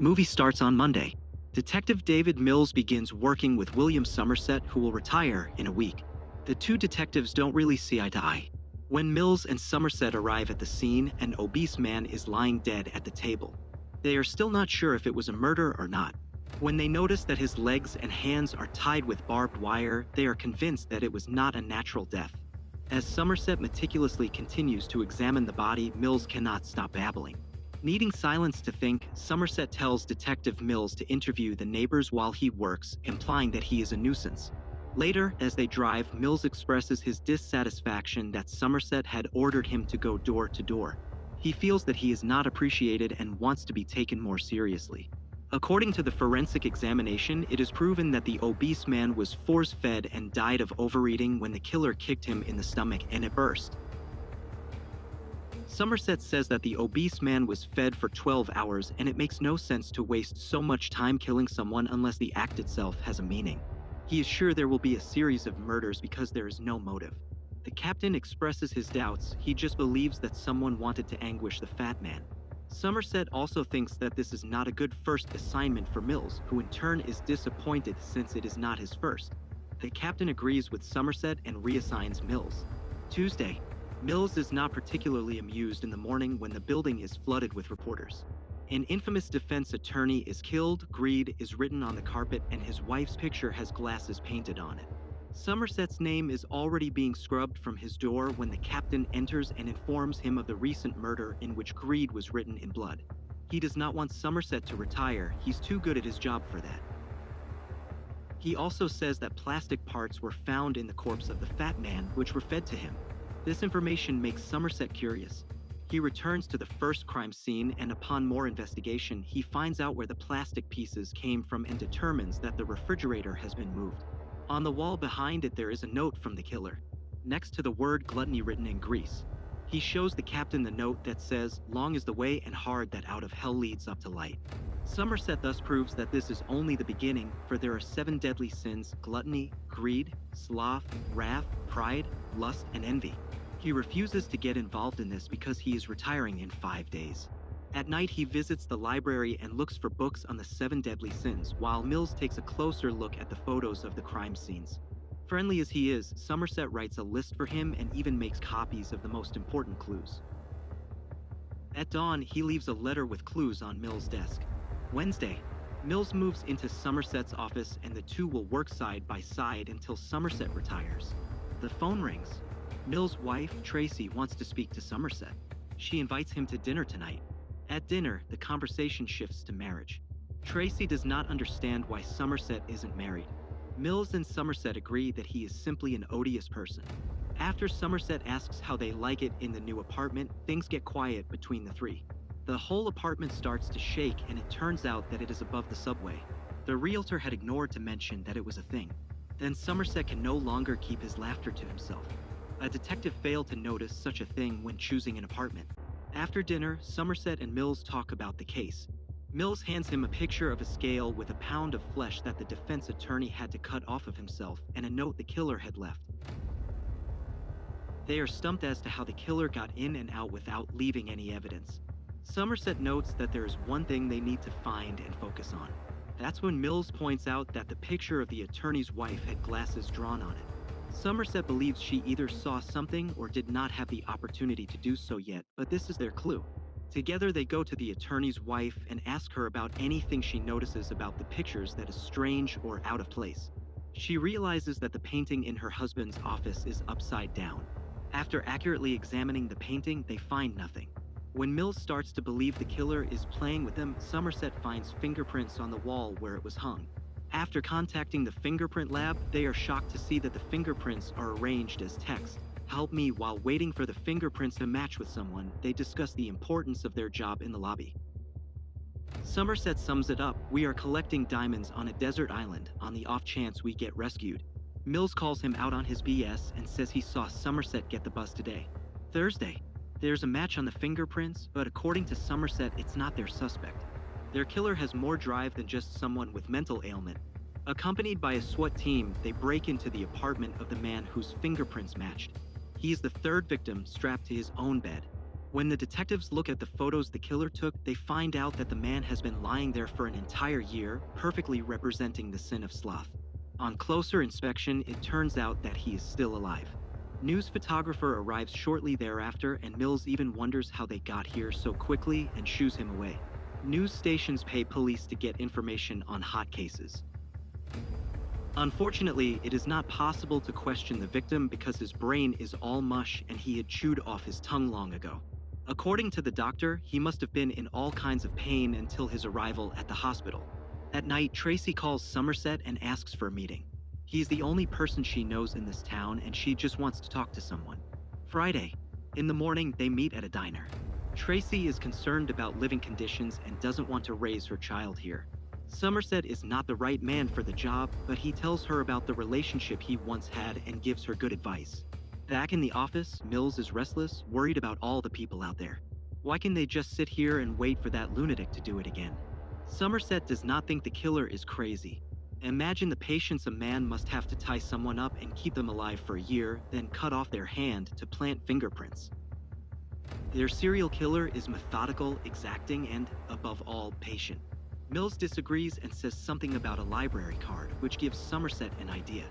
Movie starts on Monday. Detective David Mills begins working with William Somerset, who will retire in a week. The two detectives don't really see eye to eye. When Mills and Somerset arrive at the scene, an obese man is lying dead at the table. They are still not sure if it was a murder or not. When they notice that his legs and hands are tied with barbed wire, they are convinced that it was not a natural death. As Somerset meticulously continues to examine the body, Mills cannot stop babbling. Needing silence to think, Somerset tells Detective Mills to interview the neighbors while he works, implying that he is a nuisance. Later, as they drive, Mills expresses his dissatisfaction that Somerset had ordered him to go door to door. He feels that he is not appreciated and wants to be taken more seriously. According to the forensic examination, it is proven that the obese man was force-fed and died of overeating when the killer kicked him in the stomach and it burst. Somerset says that the obese man was fed for 12 hours and it makes no sense to waste so much time killing someone unless the act itself has a meaning. He is sure there will be a series of murders because there is no motive. The captain expresses his doubts. He just believes that someone wanted to anguish the fat man. Somerset also thinks that this is not a good first assignment for Mills, who in turn is disappointed since it is not his first. The captain agrees with Somerset and reassigns Mills. Tuesday. Mills is not particularly amused in the morning when the building is flooded with reporters. An infamous defense attorney is killed, greed is written on the carpet, and his wife's picture has glasses painted on it. Somerset's name is already being scrubbed from his door when the captain enters and informs him of the recent murder in which greed was written in blood. He does not want Somerset to retire, he's too good at his job for that. He also says that plastic parts were found in the corpse of the fat man, which were fed to him. This information makes Somerset curious. He returns to the first crime scene and upon more investigation, he finds out where the plastic pieces came from and determines that the refrigerator has been moved. On the wall behind it there is a note from the killer, next to the word gluttony written in grease. He shows the captain the note that says, "Long is the way and hard that out of hell leads up to light." Somerset thus proves that this is only the beginning, for there are 7 deadly sins: gluttony, greed, sloth, wrath, pride, lust, and envy. He refuses to get involved in this because he is retiring in 5 days. At night, he visits the library and looks for books on the 7 deadly sins, while Mills takes a closer look at the photos of the crime scenes. Friendly as he is, Somerset writes a list for him and even makes copies of the most important clues. At dawn, he leaves a letter with clues on Mills' desk. Wednesday, Mills moves into Somerset's office and the two will work side by side until Somerset retires. The phone rings. Mills' wife, Tracy, wants to speak to Somerset. She invites him to dinner tonight. At dinner, the conversation shifts to marriage. Tracy does not understand why Somerset isn't married. Mills and Somerset agree that he is simply an odious person. After Somerset asks how they like it in the new apartment, things get quiet between the three. The whole apartment starts to shake and it turns out that it is above the subway. The realtor had ignored to mention that it was a thing. Then Somerset can no longer keep his laughter to himself. A detective failed to notice such a thing when choosing an apartment. After dinner, Somerset and Mills talk about the case. Mills hands him a picture of a scale with a pound of flesh that the defense attorney had to cut off of himself and a note the killer had left. They are stumped as to how the killer got in and out without leaving any evidence. Somerset notes that there is one thing they need to find and focus on. That's when Mills points out that the picture of the attorney's wife had glasses drawn on it. Somerset believes she either saw something or did not have the opportunity to do so yet, but this is their clue. Together they go to the attorney's wife and ask her about anything she notices about the pictures that is strange or out of place. She realizes that the painting in her husband's office is upside down. After accurately examining the painting, they find nothing. When Mills starts to believe the killer is playing with them, Somerset finds fingerprints on the wall where it was hung. After contacting the fingerprint lab, they are shocked to see that the fingerprints are arranged as text. Help me. While waiting for the fingerprints to match with someone, they discuss the importance of their job in the lobby. Somerset sums it up: "We are collecting diamonds on a desert island on the off chance we get rescued." Mills calls him out on his BS and says he saw Somerset get the bus today. Thursday. There's a match on the fingerprints, but according to Somerset, it's not their suspect. Their killer has more drive than just someone with mental ailment. Accompanied by a SWAT team, they break into the apartment of the man whose fingerprints matched. He is the third victim strapped to his own bed. When the detectives look at the photos the killer took, they find out that the man has been lying there for an entire year, perfectly representing the sin of sloth. On closer inspection, it turns out that he is still alive. News photographer arrives shortly thereafter, and Mills even wonders how they got here so quickly and shoos him away. News stations pay police to get information on hot cases. Unfortunately, it is not possible to question the victim because his brain is all mush and he had chewed off his tongue long ago. According to the doctor, he must have been in all kinds of pain until his arrival at the hospital. At night, Tracy calls Somerset and asks for a meeting. He's the only person she knows in this town and she just wants to talk to someone. Friday. In the morning, they meet at a diner. Tracy is concerned about living conditions and doesn't want to raise her child here. Somerset is not the right man for the job, but he tells her about the relationship he once had and gives her good advice. Back in the office, Mills is restless, worried about all the people out there. Why can they just sit here and wait for that lunatic to do it again? Somerset does not think the killer is crazy. Imagine the patience a man must have to tie someone up and keep them alive for a year, then cut off their hand to plant fingerprints. Their serial killer is methodical, exacting, and, above all, patient. Mills disagrees and says something about a library card, which gives Somerset an idea.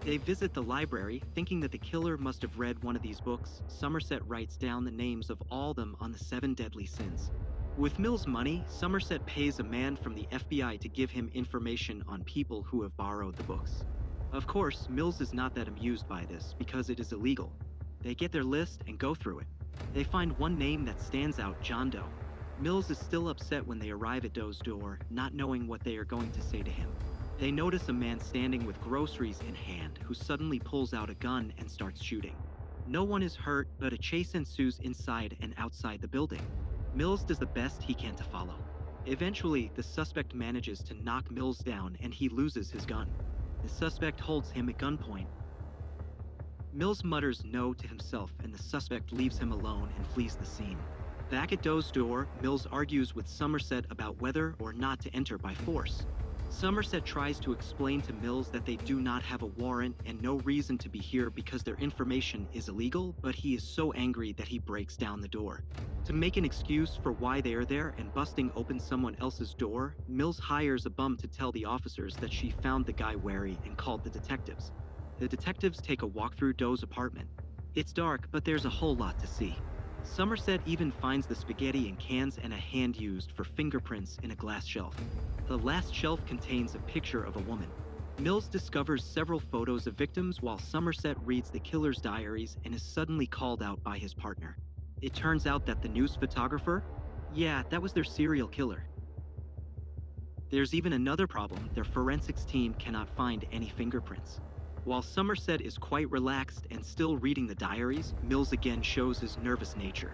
They visit the library, thinking that the killer must have read one of these books. Somerset writes down the names of all them on the 7 deadly sins. With Mills' money, Somerset pays a man from the FBI to give him information on people who have borrowed the books. Of course, Mills is not that amused by this because it is illegal. They get their list and go through it. They find one name that stands out, John Doe. Mills is still upset when they arrive at Doe's door, not knowing what they are going to say to him. They notice a man standing with groceries in hand who suddenly pulls out a gun and starts shooting. No one is hurt, but a chase ensues inside and outside the building. Mills does the best he can to follow. Eventually, the suspect manages to knock Mills down and he loses his gun. The suspect holds him at gunpoint. Mills mutters no to himself and the suspect leaves him alone and flees the scene. Back at Doe's door, Mills argues with Somerset about whether or not to enter by force. Somerset tries to explain to Mills that they do not have a warrant and no reason to be here because their information is illegal, but he is so angry that he breaks down the door. To make an excuse for why they are there and busting open someone else's door, Mills hires a bum to tell the officers that she found the guy wary and called the detectives. The detectives take a walk through Doe's apartment. It's dark, but there's a whole lot to see. Somerset even finds the spaghetti in cans and a hand used for fingerprints in a glass shelf. The last shelf contains a picture of a woman. Mills discovers several photos of victims while Somerset reads the killer's diaries and is suddenly called out by his partner. It turns out that the news photographer? Yeah, that was their serial killer. There's even another problem: their forensics team cannot find any fingerprints. While Somerset is quite relaxed and still reading the diaries, Mills again shows his nervous nature.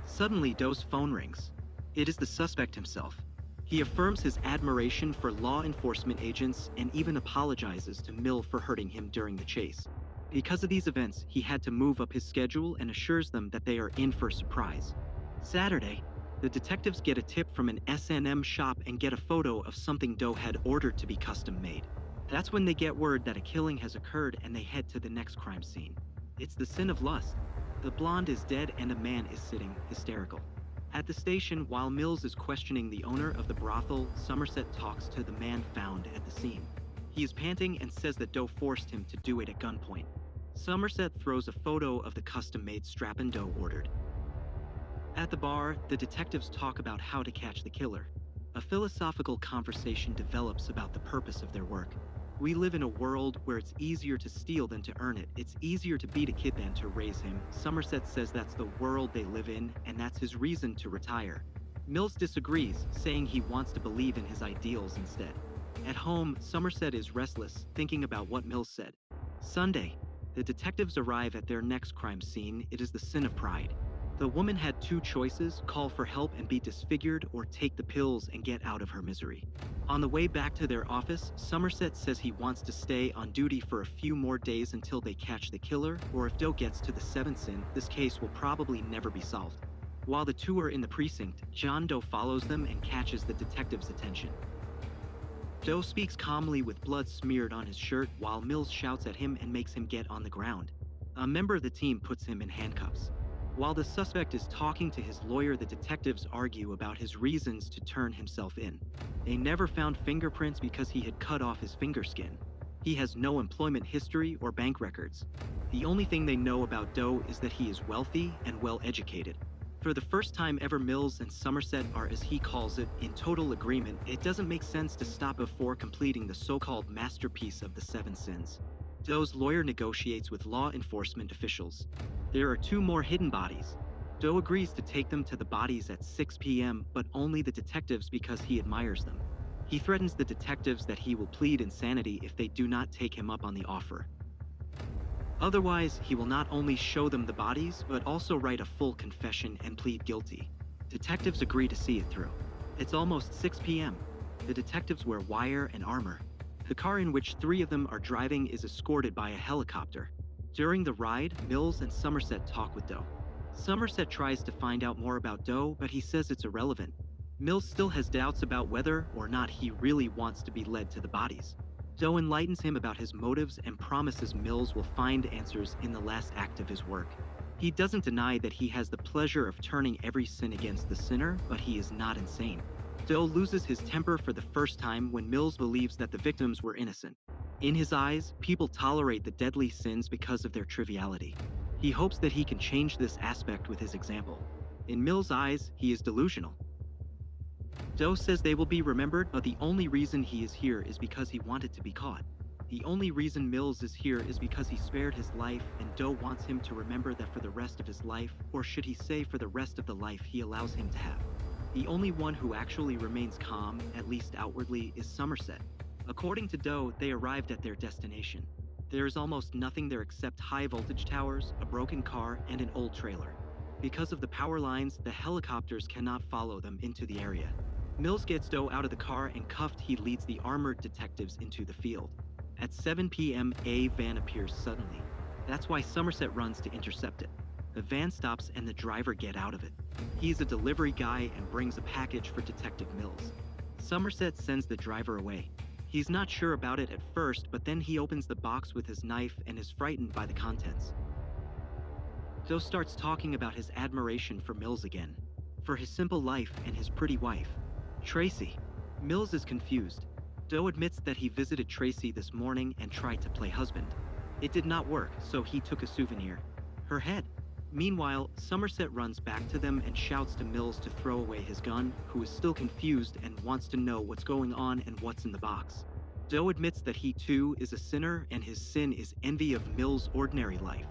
Suddenly, Doe's phone rings. It is the suspect himself. He affirms his admiration for law enforcement agents and even apologizes to Mill for hurting him during the chase. Because of these events, he had to move up his schedule and assures them that they are in for a surprise. Saturday, the detectives get a tip from an S&M shop and get a photo of something Doe had ordered to be custom made. That's when they get word that a killing has occurred and they head to the next crime scene. It's the sin of lust. The blonde is dead and a man is sitting, hysterical. At the station, while Mills is questioning the owner of the brothel, Somerset talks to the man found at the scene. He is panting and says that Doe forced him to do it at gunpoint. Somerset throws a photo of the custom-made strap-on Doe ordered. At the bar, the detectives talk about how to catch the killer. A philosophical conversation develops about the purpose of their work. We live in a world where it's easier to steal than to earn it. It's easier to beat a kid than to raise him. Somerset says that's the world they live in, and that's his reason to retire. Mills disagrees, saying he wants to believe in his ideals instead. At home, Somerset is restless, thinking about what Mills said. Sunday, the detectives arrive at their next crime scene. It is the sin of pride. The woman had two choices: call for help and be disfigured, or take the pills and get out of her misery. On the way back to their office, Somerset says he wants to stay on duty for a few more days until they catch the killer, or if Doe gets to the 7th sin, this case will probably never be solved. While the two are in the precinct, John Doe follows them and catches the detective's attention. Doe speaks calmly with blood smeared on his shirt while Mills shouts at him and makes him get on the ground. A member of the team puts him in handcuffs. While the suspect is talking to his lawyer, the detectives argue about his reasons to turn himself in. They never found fingerprints because he had cut off his finger skin. He has no employment history or bank records. The only thing they know about Doe is that he is wealthy and well-educated. For the first time ever, Mills and Somerset are, as he calls it, in total agreement. It doesn't make sense to stop before completing the so-called masterpiece of the 7 sins. Doe's lawyer negotiates with law enforcement officials. There are 2 more hidden bodies. Doe agrees to take them to the bodies at 6 p.m., but only the detectives because he admires them. He threatens the detectives that he will plead insanity if they do not take him up on the offer. Otherwise, he will not only show them the bodies, but also write a full confession and plead guilty. Detectives agree to see it through. It's almost 6 p.m. The detectives wear wire and armor. The car in which 3 of them are driving is escorted by a helicopter. During the ride, Mills and Somerset talk with Doe. Somerset tries to find out more about Doe, but he says it's irrelevant. Mills still has doubts about whether or not he really wants to be led to the bodies. Doe enlightens him about his motives and promises Mills will find answers in the last act of his work. He doesn't deny that he has the pleasure of turning every sin against the sinner, but he is not insane. Doe loses his temper for the first time when Mills believes that the victims were innocent. In his eyes, people tolerate the deadly sins because of their triviality. He hopes that he can change this aspect with his example. In Mills' eyes, he is delusional. Doe says they will be remembered, but the only reason he is here is because he wanted to be caught. The only reason Mills is here is because he spared his life, and Doe wants him to remember that for the rest of his life, or should he say for the rest of the life he allows him to have. The only one who actually remains calm, at least outwardly, is Somerset. According to Doe, they arrived at their destination. There is almost nothing there except high voltage towers, a broken car, and an old trailer. Because of the power lines, the helicopters cannot follow them into the area. Mills gets Doe out of the car, and cuffed he leads the armored detectives into the field. At 7 p.m., a van appears suddenly. That's why Somerset runs to intercept it. The van stops and the driver gets out of it. He's a delivery guy and brings a package for Detective Mills. Somerset sends the driver away. He's not sure about it at first, but then he opens the box with his knife and is frightened by the contents. Doe starts talking about his admiration for Mills again, for his simple life and his pretty wife, Tracy. Mills is confused. Doe admits that he visited Tracy this morning and tried to play husband. It did not work, so he took a souvenir, her head. Meanwhile, Somerset runs back to them and shouts to Mills to throw away his gun, who is still confused and wants to know what's going on and what's in the box. Doe admits that he too is a sinner and his sin is envy of Mills' ordinary life.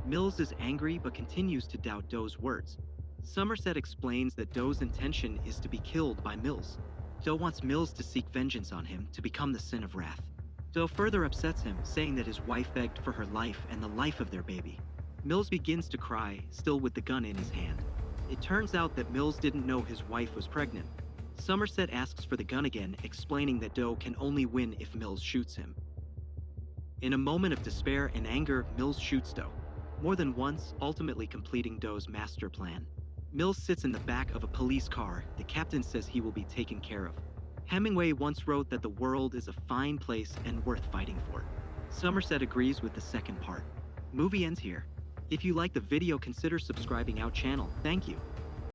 Mills is angry but continues to doubt Doe's words. Somerset explains that Doe's intention is to be killed by Mills. Doe wants Mills to seek vengeance on him to become the sin of wrath. Doe further upsets him, saying that his wife begged for her life and the life of their baby. Mills begins to cry, still with the gun in his hand. It turns out that Mills didn't know his wife was pregnant. Somerset asks for the gun again, explaining that Doe can only win if Mills shoots him. In a moment of despair and anger, Mills shoots Doe. More than once, ultimately completing Doe's master plan. Mills sits in the back of a police car. The captain says he will be taken care of. Hemingway once wrote that the world is a fine place and worth fighting for. Somerset agrees with the second part. Movie ends here. If you like the video, consider subscribing our channel. Thank you.